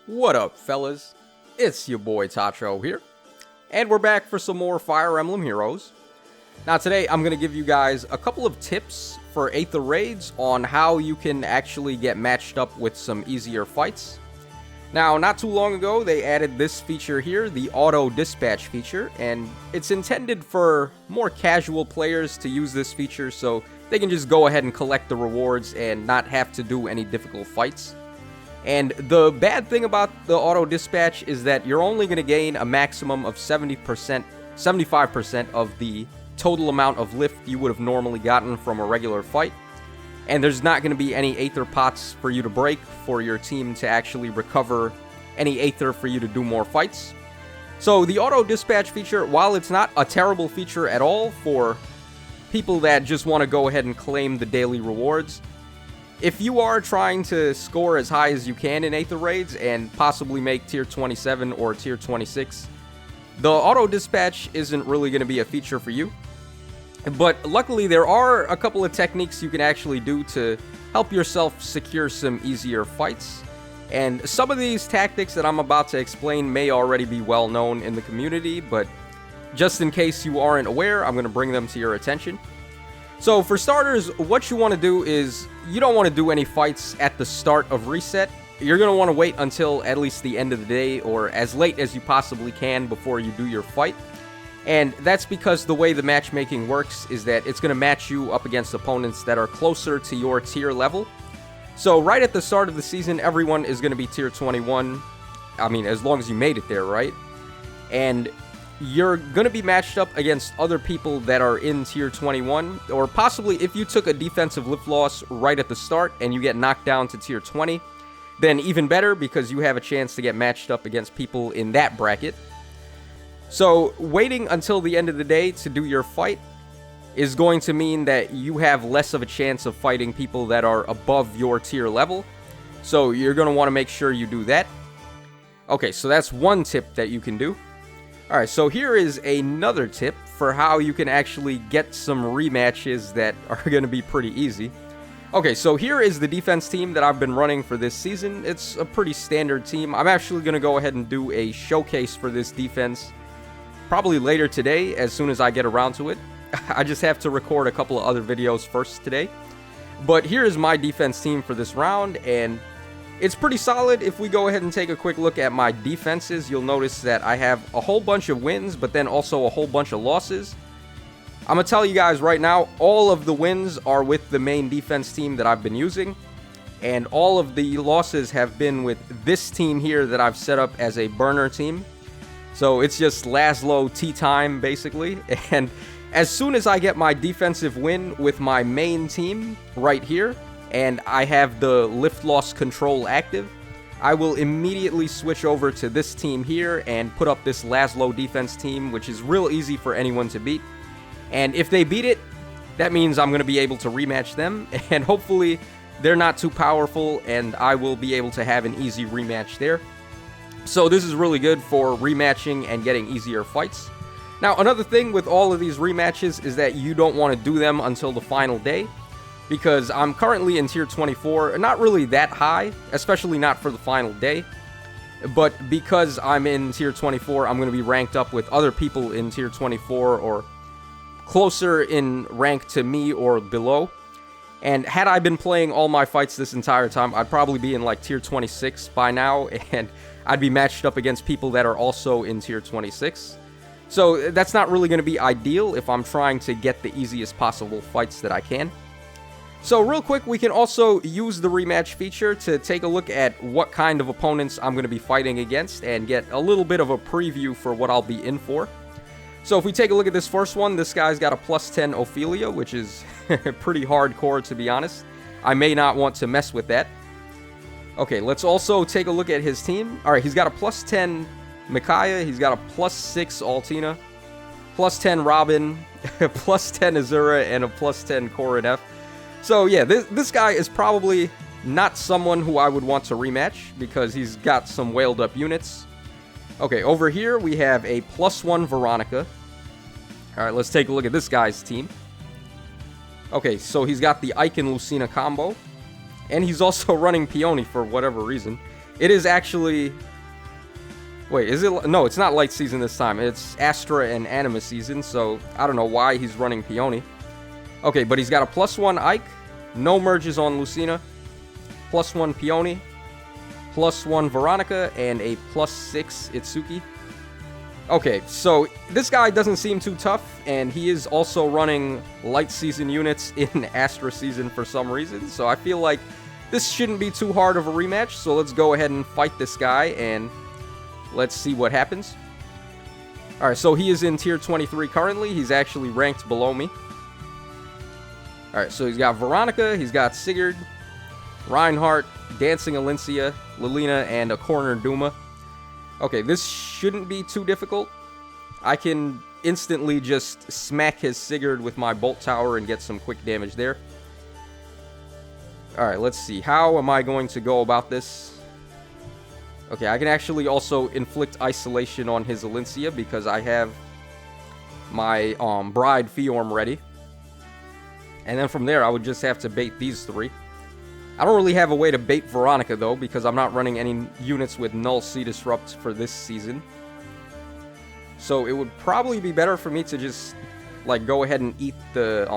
What up, fellas? It's your boy Tacho here, and we're back for some more Fire Emblem Heroes. Now today, I'm going to give you guys a couple of tips for Aether raids on how you can actually get matched up with some easier fights. Now, not too long ago, they added this feature here, the Auto Dispatch feature, and it's intended for more casual players to use this feature so they can just go ahead and collect the rewards and not have to do any difficult fights. And the bad thing about the Auto Dispatch is that you're only going to gain a maximum of 75% of the total amount of lift you would have normally gotten from a regular fight. And there's not going to be any Aether pots for you to break for your team to actually recover any Aether for you to do more fights. So the Auto Dispatch feature, while it's not a terrible feature at all for people that just want to go ahead and claim the daily rewards, if you are trying to score as high as you can in Aether raids and possibly make tier 27 or tier 26, the Auto Dispatch isn't really going to be a feature for you. But luckily, there are a couple of techniques you can actually do to help yourself secure some easier fights. And some of these tactics that I'm about to explain may already be well known in the community, but just in case you aren't aware, I'm going to bring them to your attention. So for starters, what you want to do is you don't want to do any fights at the start of reset. You're going to want to wait until at least the end of the day or as late as you possibly can before you do your fight. And that's because the way the matchmaking works is that it's going to match you up against opponents that are closer to your tier level. So right at the start of the season, everyone is going to be tier 21. I mean, as long as you made it there, right? And you're going to be matched up against other people that are in tier 21. Or possibly if you took a defensive lift loss right at the start and you get knocked down to tier 20, then even better because you have a chance to get matched up against people in that bracket. So, waiting until the end of the day to do your fight is going to mean that you have less of a chance of fighting people that are above your tier level. So, you're going to want to make sure you do that. Okay, so that's one tip that you can do. Alright, so here is another tip for how you can actually get some rematches that are going to be pretty easy. Okay, so here is the defense team that I've been running for this season. It's a pretty standard team. I'm actually going to go ahead and do a showcase for this defense probably later today, as soon as I get around to it. I just have to record a couple of other videos first today. But here is my defense team for this round, and it's pretty solid. If we go ahead and take a quick look at my defenses, you'll notice that I have a whole bunch of wins, but then also a whole bunch of losses. I'm going to tell you guys right now, all of the wins are with the main defense team that I've been using, and all of the losses have been with this team here that I've set up as a burner team. So it's just Laszlo tea time, basically. And as soon as I get my defensive win with my main team right here, and I have the lift loss control active, I will immediately switch over to this team here and put up this Laszlo defense team, which is real easy for anyone to beat. And if they beat it, that means I'm going to be able to rematch them, and hopefully they're not too powerful, and I will be able to have an easy rematch there. So this is really good for rematching and getting easier fights. Now, another thing with all of these rematches is that you don't want to do them until the final day, because I'm currently in tier 24, not really that high, especially not for the final day. But because I'm in tier 24, I'm going to be ranked up with other people in tier 24 or closer in rank to me or below. And had I been playing all my fights this entire time, I'd probably be in like tier 26 by now, and I'd be matched up against people that are also in tier 26. So that's not really going to be ideal if I'm trying to get the easiest possible fights that I can. So real quick, we can also use the rematch feature to take a look at what kind of opponents I'm going to be fighting against and get a little bit of a preview for what I'll be in for. So if we take a look at this first one, this guy's got a plus 10 Ophelia, which is pretty hardcore, to be honest. I may not want to mess with that. Okay, let's also take a look at his team. Alright, he's got a plus 10 Micaiah, he's got a plus 6 Altina, plus 10 Robin, plus 10 Azura, and a plus 10 Korinef. So yeah, this guy is probably not someone who I would want to rematch, because he's got some whaled up units. Okay, over here we have a plus 1 Veronica. Alright, let's take a look at this guy's team. Okay, so he's got the Ike and Lucina combo. And he's also running Peony for whatever reason. It is actually... Wait, is it... No, it's not Light Season this time. It's Astra and Anima Season, so I don't know why he's running Peony. Okay, but he's got a +1 Ike, no merges on Lucina, +1 Peony, +1 Veronica, and a +6 Itsuki. Okay, so this guy doesn't seem too tough, and he is also running Light Season units in Astra Season for some reason, so I feel like this shouldn't be too hard of a rematch, so let's go ahead and fight this guy, and let's see what happens. Alright, so he is in Tier 23 currently. He's actually ranked below me. Alright, so he's got Veronica, he's got Sigurd, Reinhardt, Dancing Alencia, Lilina, and a Corner Duma. Okay, this shouldn't be too difficult. I can instantly just smack his Sigurd with my Bolt Tower and get some quick damage there. Alright, let's see. How am I going to go about this? Okay, I can actually also inflict isolation on his Alencia because I have my Bride Fiorm ready. And then from there, I would just have to bait these three. I don't really have a way to bait Veronica, though, because I'm not running any units with Null Sea Disrupt for this season. So it would probably be better for me to just, like, go ahead and eat the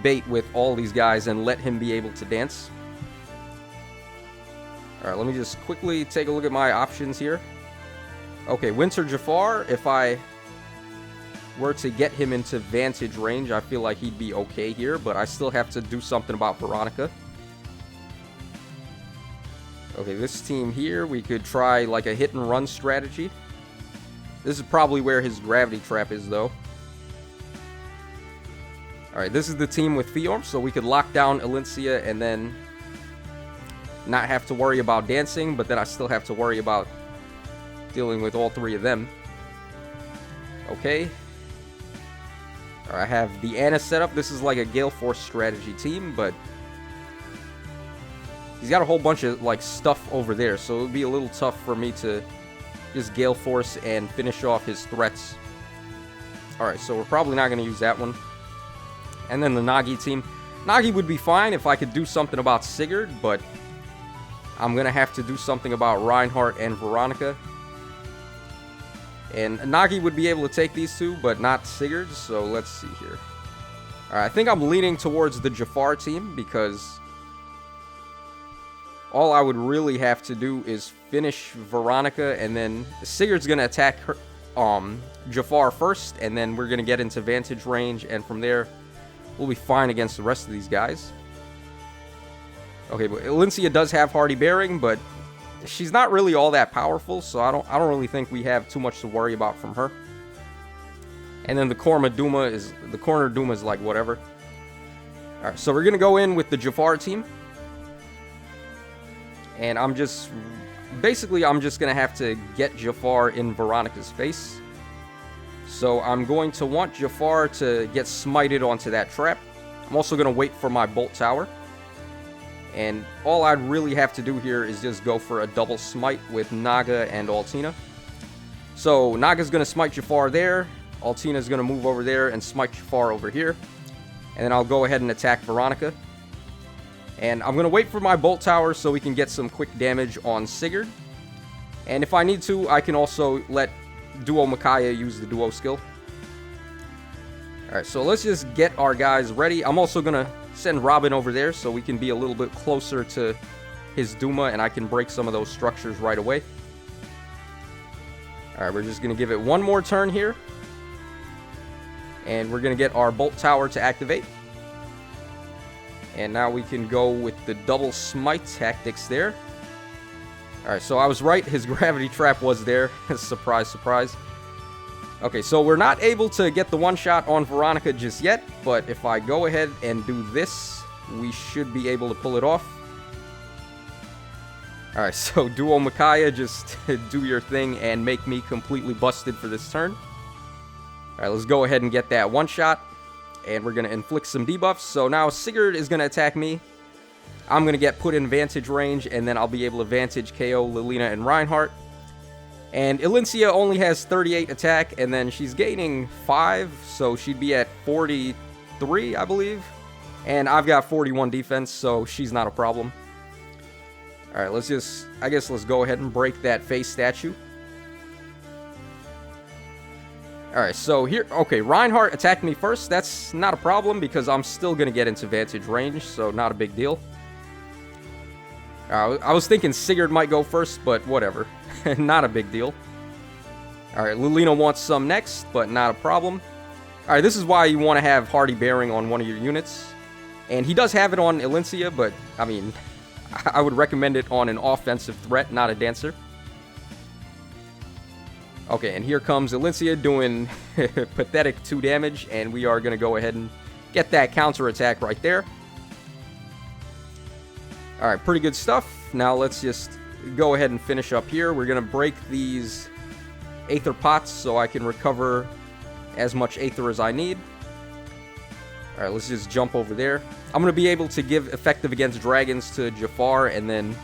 bait with all these guys and let him be able to dance. Alright, let me just quickly take a look at my options here. Okay, Winter Jafar, if I were to get him into vantage range, I feel like he'd be okay here, but I still have to do something about Veronica. Okay, this team here, we could try like a hit and run strategy. This is probably where his gravity trap is, though. Alright, this is the team with Fiorm, so we could lock down Alencia and then not have to worry about dancing, but then I still have to worry about dealing with all three of them. Okay. I have the Anna set up. This is like a Gale Force strategy team, but he's got a whole bunch of like stuff over there, so it would be a little tough for me to just Gale Force and finish off his threats. Alright, so we're probably not going to use that one. And then the Nagi team. Nagi would be fine if I could do something about Sigurd, but I'm going to have to do something about Reinhardt and Veronica. And Nagi would be able to take these two, but not Sigurd, so let's see here. Alright, I think I'm leaning towards the Jafar team, because all I would really have to do is finish Veronica, and then Sigurd's going to attack her, Jafar first, and then we're going to get into vantage range, and from there, we'll be fine against the rest of these guys. Okay, but Alencia does have Hardy Bearing, but she's not really all that powerful, so I don't really think we have too much to worry about from her. And then the Corner Duma is like whatever. Alright, so we're gonna go in with the Jafar team. And I'm just gonna have to get Jafar in Veronica's face. So I'm going to want Jafar to get smited onto that trap. I'm also gonna wait for my Bolt Tower. And all I'd really have to do here is just go for a double smite with Naga and Altina. So Naga's going to smite Jafar there. Altina's going to move over there and smite Jafar over here. And then I'll go ahead and attack Veronica. And I'm going to wait for my Bolt Tower so we can get some quick damage on Sigurd. And if I need to, I can also let Duo Micaiah use the Duo skill. Alright, so let's just get our guys ready. I'm also going to send Robin over there so we can be a little bit closer to his Duma and I can break some of those structures right away. Alright, we're just going to give it one more turn here. And we're going to get our Bolt Tower to activate. And now we can go with the double smite tactics there. Alright, so I was right. His gravity trap was there. Surprise, surprise. Okay, so we're not able to get the one-shot on Veronica just yet, but if I go ahead and do this, we should be able to pull it off. Alright, so Duo Micaiah, just do your thing and make me completely busted for this turn. Alright, let's go ahead and get that one-shot, and we're going to inflict some debuffs. So now Sigurd is going to attack me. I'm going to get put in vantage range, and then I'll be able to vantage KO Lilina and Reinhardt. And Alencia only has 38 attack, and then she's gaining 5, so she'd be at 43, I believe. And I've got 41 defense, so she's not a problem. Alright, I guess let's go ahead and break that face statue. Alright, so here, okay, Reinhardt attacked me first. That's not a problem because I'm still going to get into vantage range, so not a big deal. I was thinking Sigurd might go first, but whatever. Not a big deal. Alright, Lilina wants some next, but not a problem. Alright, this is why you want to have Hardy Bearing on one of your units. And he does have it on Elincia, but, I mean, I would recommend it on an offensive threat, not a dancer. Okay, and here comes Elincia doing pathetic 2 damage, and we are going to go ahead and get that counterattack right there. Alright, pretty good stuff. Now let's just go ahead and finish up here. We're going to break these Aether pots so I can recover as much Aether as I need. Alright, let's just jump over there. I'm going to be able to give effective against dragons to Jafar, and then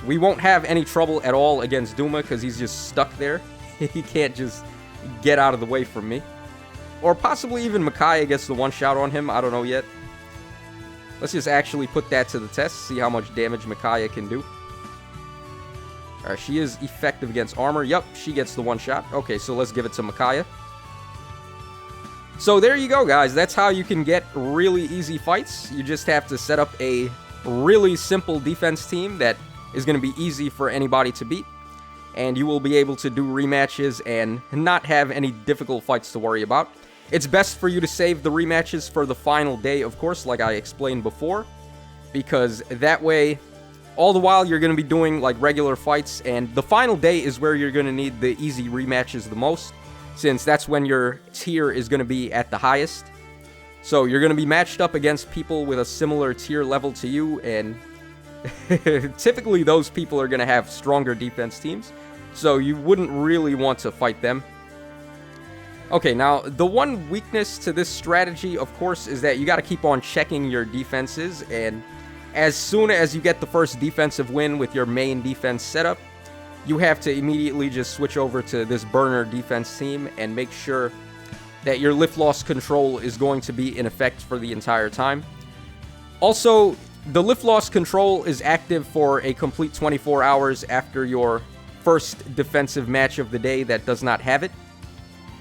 we won't have any trouble at all against Duma because he's just stuck there. He can't just get out of the way from me. Or possibly even Micaiah gets the one shot on him. I don't know yet. Let's just actually put that to the test. See how much damage Micaiah can do. Alright, she is effective against armor. Yup, she gets the one shot. Okay, so let's give it to Micaiah. So there you go, guys. That's how you can get really easy fights. You just have to set up a really simple defense team that is going to be easy for anybody to beat, and you will be able to do rematches and not have any difficult fights to worry about. It's best for you to save the rematches for the final day, of course, like I explained before, because that way, all the while you're going to be doing like regular fights, and the final day is where you're going to need the easy rematches the most, since that's when your tier is going to be at the highest. So you're going to be matched up against people with a similar tier level to you, and typically those people are going to have stronger defense teams, so you wouldn't really want to fight them. Okay, now the one weakness to this strategy, of course, is that you got to keep on checking your defenses, and as soon as you get the first defensive win with your main defense setup, you have to immediately just switch over to this burner defense team and make sure that your lift loss control is going to be in effect for the entire time. Also, the lift loss control is active for a complete 24 hours after your first defensive match of the day that does not have it.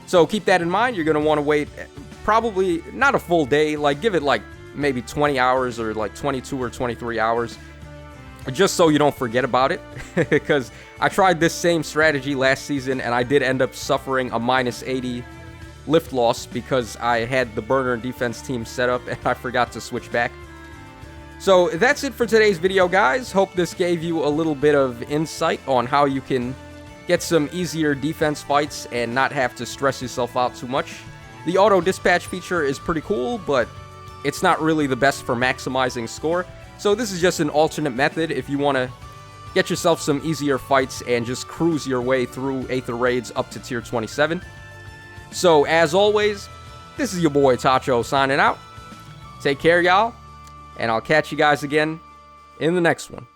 So keep that in mind. You're going to want to wait probably not a full day, like give it like maybe 20 hours or like 22 or 23 hours, just so you don't forget about it. Because I tried this same strategy last season and I did end up suffering a minus 80 lift loss because I had the burner defense team set up and I forgot to switch back. So that's it for today's video, guys. Hope this gave you a little bit of insight on how you can get some easier defense fights and not have to stress yourself out too much. The auto dispatch feature is pretty cool, but it's not really the best for maximizing score. So this is just an alternate method if you want to get yourself some easier fights and just cruise your way through Aether raids up to tier 27. So as always, this is your boy Tacho signing out. Take care, y'all. And I'll catch you guys again in the next one.